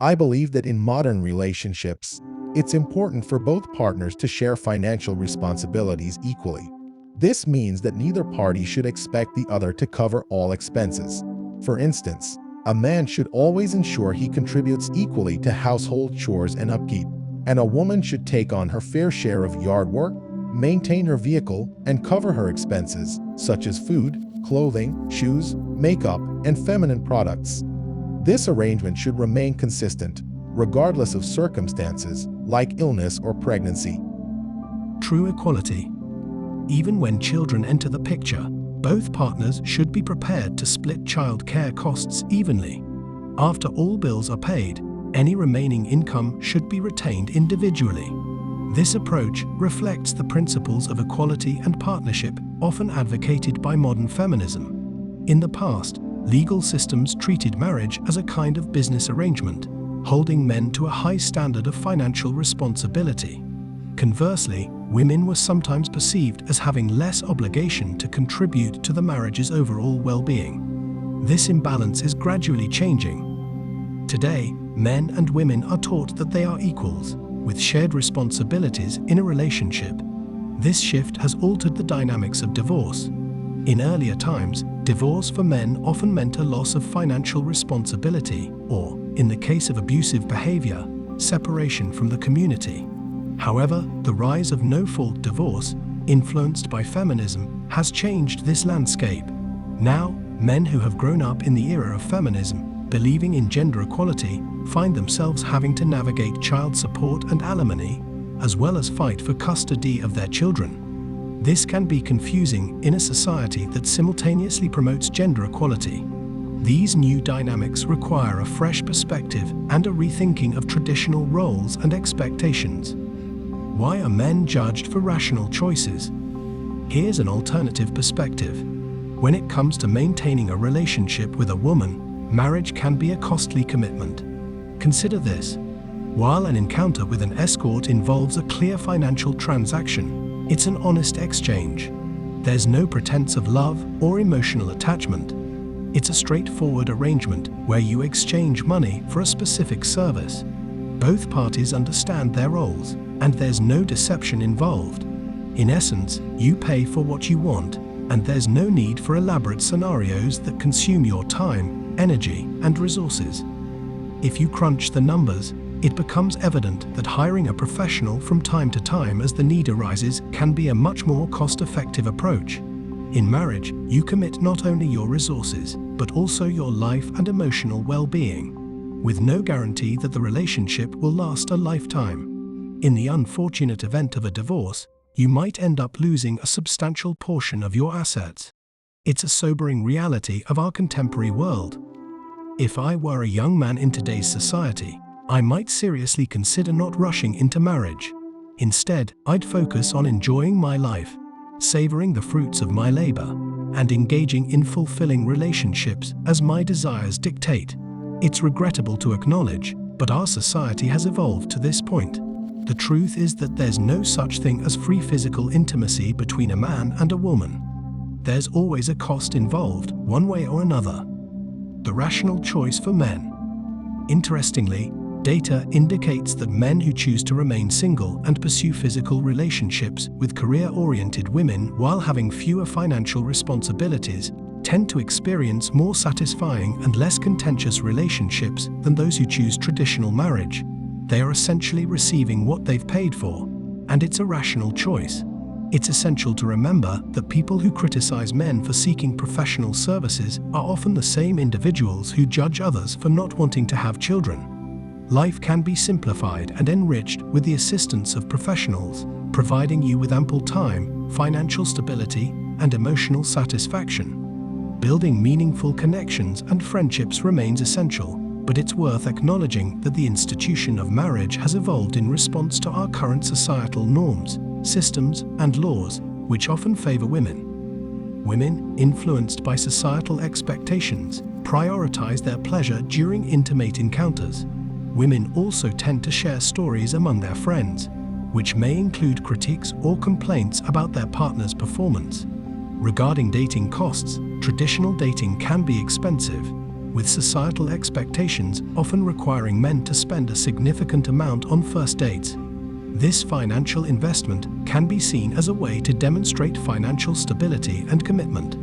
I believe that in modern relationships, it's important for both partners to share financial responsibilities equally. This means that neither party should expect the other to cover all expenses. For instance, a man should always ensure he contributes equally to household chores and upkeep, and a woman should take on her fair share of yard work, maintain her vehicle, and cover her expenses, such as food, clothing, shoes, makeup, and feminine products. This arrangement should remain consistent, regardless of circumstances, like illness or pregnancy. True equality. Even when children enter the picture, both partners should be prepared to split child care costs evenly. After all bills are paid, any remaining income should be retained individually. This approach reflects the principles of equality and partnership often advocated by modern feminism. In the past, legal systems treated marriage as a kind of business arrangement, holding men to a high standard of financial responsibility. Conversely, women were sometimes perceived as having less obligation to contribute to the marriage's overall well-being. This imbalance is gradually changing. Today, men and women are taught that they are equals, with shared responsibilities in a relationship. This shift has altered the dynamics of divorce. In earlier times, divorce for men often meant a loss of financial responsibility, or, in the case of abusive behavior, separation from the community. However, the rise of no-fault divorce, influenced by feminism, has changed this landscape. Now, men who have grown up in the era of feminism, believing in gender equality, find themselves having to navigate child support and alimony, as well as fight for custody of their children. This can be confusing in a society that simultaneously promotes gender equality. These new dynamics require a fresh perspective and a rethinking of traditional roles and expectations. Why are men judged for rational choices? Here's an alternative perspective. When it comes to maintaining a relationship with a woman, marriage can be a costly commitment. Consider this. While an encounter with an escort involves a clear financial transaction, it's an honest exchange. There's no pretense of love or emotional attachment. It's a straightforward arrangement where you exchange money for a specific service. Both parties understand their roles, and there's no deception involved. In essence, you pay for what you want, and there's no need for elaborate scenarios that consume your time, energy, and resources. If you crunch the numbers, it becomes evident that hiring a professional from time to time as the need arises can be a much more cost-effective approach. In marriage, you commit not only your resources, but also your life and emotional well-being, with no guarantee that the relationship will last a lifetime. In the unfortunate event of a divorce, you might end up losing a substantial portion of your assets. It's a sobering reality of our contemporary world. If I were a young man in today's society, I might seriously consider not rushing into marriage. Instead, I'd focus on enjoying my life, savoring the fruits of my labor, and engaging in fulfilling relationships as my desires dictate. It's regrettable to acknowledge, but our society has evolved to this point. The truth is that there's no such thing as free physical intimacy between a man and a woman. There's always a cost involved, one way or another. The rational choice for men. Interestingly, data indicates that men who choose to remain single and pursue physical relationships with career-oriented women while having fewer financial responsibilities tend to experience more satisfying and less contentious relationships than those who choose traditional marriage. They are essentially receiving what they've paid for, and it's a rational choice. It's essential to remember that people who criticize men for seeking professional services are often the same individuals who judge others for not wanting to have children. Life can be simplified and enriched with the assistance of professionals, providing you with ample time, financial stability, and emotional satisfaction. Building meaningful connections and friendships remains essential, but it's worth acknowledging that the institution of marriage has evolved in response to our current societal norms, systems, and laws, which often favor women. Women, influenced by societal expectations, prioritize their pleasure during intimate encounters. Women also tend to share stories among their friends, which may include critiques or complaints about their partner's performance. Regarding dating costs, traditional dating can be expensive. with societal expectations often requiring men to spend a significant amount on first dates. This financial investment can be seen as a way to demonstrate financial stability and commitment.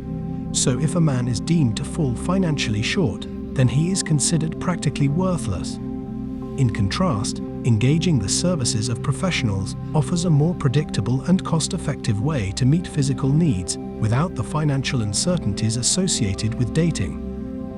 So if a man is deemed to fall financially short, then he is considered practically worthless. In contrast, engaging the services of professionals offers a more predictable and cost-effective way to meet physical needs without the financial uncertainties associated with dating.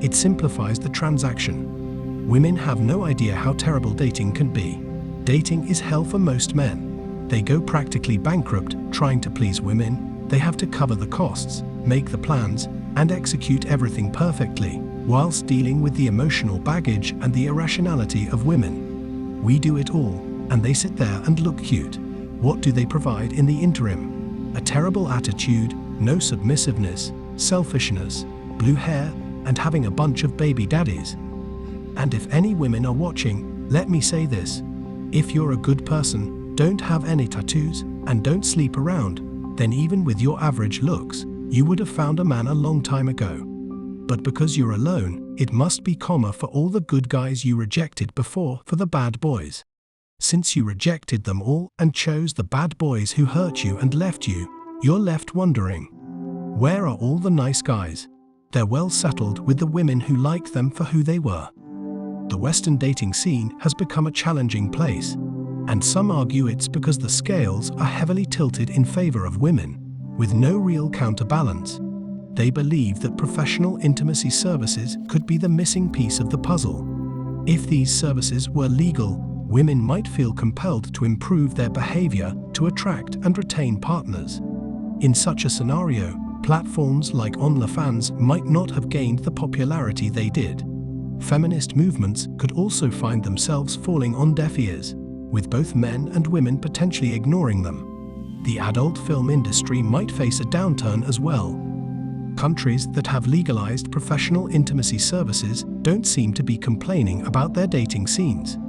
It simplifies the transaction. Women have no idea how terrible dating can be. Dating is hell for most men. They go practically bankrupt trying to please women. They have to cover the costs, make the plans, and execute everything perfectly, whilst dealing with the emotional baggage and the irrationality of women. We do it all, and they sit there and look cute. What do they provide in the interim? A terrible attitude, no submissiveness, selfishness, blue hair, and having a bunch of baby daddies. And if any women are watching, let me say this. If you're a good person, don't have any tattoos, and don't sleep around, then even with your average looks, you would have found a man a long time ago. But because you're alone, it must be common for all the good guys you rejected before for the bad boys. Since you rejected them all and chose the bad boys who hurt you and left you, you're left wondering, where are all the nice guys? They're well settled with the women who like them for who they were. The Western dating scene has become a challenging place, and some argue it's because the scales are heavily tilted in favor of women, with no real counterbalance. They believe that professional intimacy services could be the missing piece of the puzzle. If these services were legal, women might feel compelled to improve their behavior to attract and retain partners. In such a scenario, platforms like OnlyFans might not have gained the popularity they did. Feminist movements could also find themselves falling on deaf ears, with both men and women potentially ignoring them. The adult film industry might face a downturn as well. Countries that have legalized professional intimacy services don't seem to be complaining about their dating scenes.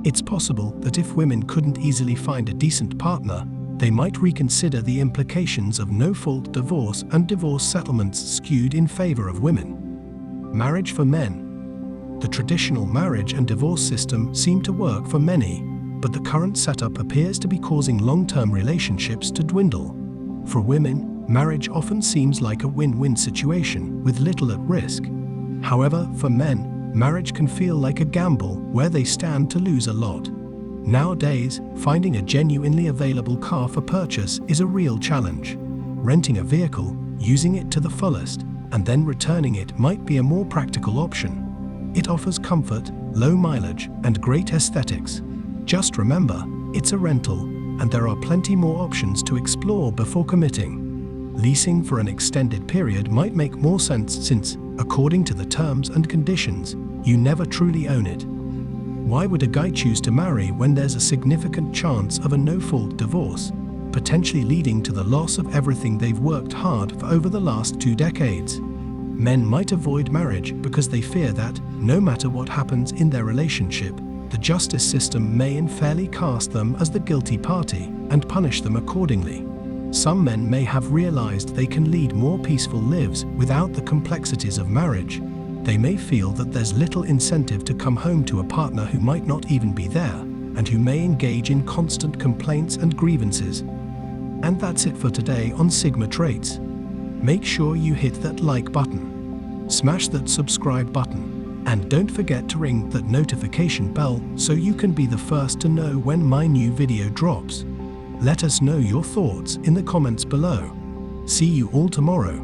It's possible that if women couldn't easily find a decent partner, they might reconsider the implications of no-fault divorce and divorce settlements skewed in favor of women. Marriage for men. The traditional marriage and divorce system seem to work for many, but the current setup appears to be causing long-term relationships to dwindle. For women, marriage often seems like a win-win situation with little at risk. However, for men, marriage can feel like a gamble where they stand to lose a lot. Nowadays, finding a genuinely available car for purchase is a real challenge. Renting a vehicle, using it to the fullest, and then returning it might be a more practical option. It offers comfort, low mileage, and great aesthetics. Just remember, it's a rental, and there are plenty more options to explore before committing. Leasing for an extended period might make more sense since, according to the terms and conditions, you never truly own it. Why would a guy choose to marry when there's a significant chance of a no-fault divorce, potentially leading to the loss of everything they've worked hard for over the last 2 decades? Men might avoid marriage because they fear that, no matter what happens in their relationship, the justice system may unfairly cast them as the guilty party and punish them accordingly. Some men may have realized they can lead more peaceful lives without the complexities of marriage. They may feel that there's little incentive to come home to a partner who might not even be there, and who may engage in constant complaints and grievances. And that's it for today on Sigma Traits. Make sure you hit that like button, smash that subscribe button, and don't forget to ring that notification bell so you can be the first to know when my new video drops. Let us know your thoughts in the comments below. See you all tomorrow.